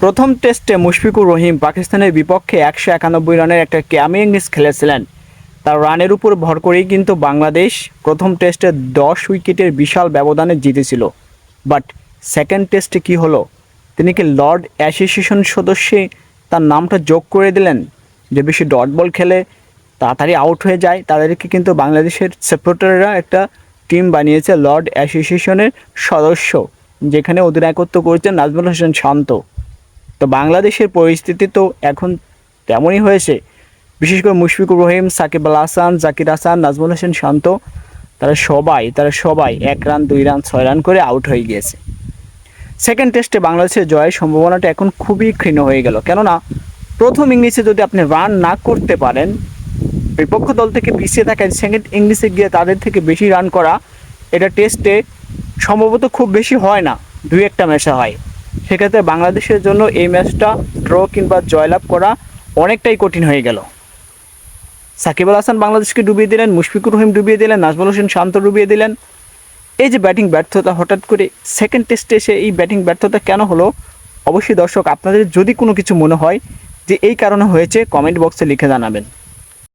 প্রথম টেস্টে মুশফিকুর রহিম পাকিস্তানের বিপক্ষে ১৯১ রানের একটা ক্যামি ইনিংস খেলেছিলেন। তার রানের উপর ভর করেই কিন্তু বাংলাদেশ প্রথম টেস্টে ১০ উইকেটের বিশাল ব্যবধানে জিতেছিল। বাট সেকেন্ড টেস্টে কি হলো, তিনি কি লর্ড অ্যাসোসিয়েশন সদস্যে তার নামটা যোগ করে দিলেন যে বেশি ডট বল খেলে তাড়াতাড়ি আউট হয়ে যায়। তাদেরকে কিন্তু বাংলাদেশের সাপোর্টাররা একটা টিম বানিয়েছে লর্ড অ্যাসোসিয়েশনের সদস্য, যেখানে অধিনায়কত্ব করেছেন নাজমুল হোসেন শান্ত। তো বাংলাদেশের পরিস্থিতি তো এখন তেমনই হয়েছে। বিশেষ করে মুশফিকুর রহিম, সাকিব আল হাসান, জাকির হাসান, নাজমুল হোসেন শান্ত, তারা সবাই ১ রান, ২ রান, ৬ রান করে আউট হয়ে গিয়েছে। সেকেন্ড টেস্টে বাংলাদেশের জয়ের সম্ভাবনাটা এখন খুবই ক্ষীণ হয়ে গেল। কেননা প্রথম ইনিংসে যদি আপনি রান না করতে পারেন, বিপক্ষ দল থেকে পিছিয়ে থাকেন, সেকেন্ড ইনিংসে গিয়ে তাদের থেকে বেশি রান করা, এটা টেস্টে সম্ভবত খুব বেশি হয় না, ২-১টা ম্যাচে হয়। সেক্ষেত্রে বাংলাদেশের জন্য এই ম্যাচটা ড্র কিংবা জয়লাভ করা অনেকটাই কঠিন হয়ে গেল। সাকিব আল হাসান বাংলাদেশকে ডুবিয়ে দিলেন, মুশফিকুর রহিম ডুবিয়ে দিলেন, নাজমুল হোসেন শান্ত ডুবিয়ে দিলেন। এই যে ব্যাটিং ব্যর্থতা, হঠাৎ করে সেকেন্ড টেস্টে এসে এই ব্যাটিং ব্যর্থতা কেন হলো? অবশ্যই দর্শক, আপনাদের যদি কোনো কিছু মনে হয় যে এই কারণে হয়েছে, কমেন্ট বক্সে লিখে জানাবেন।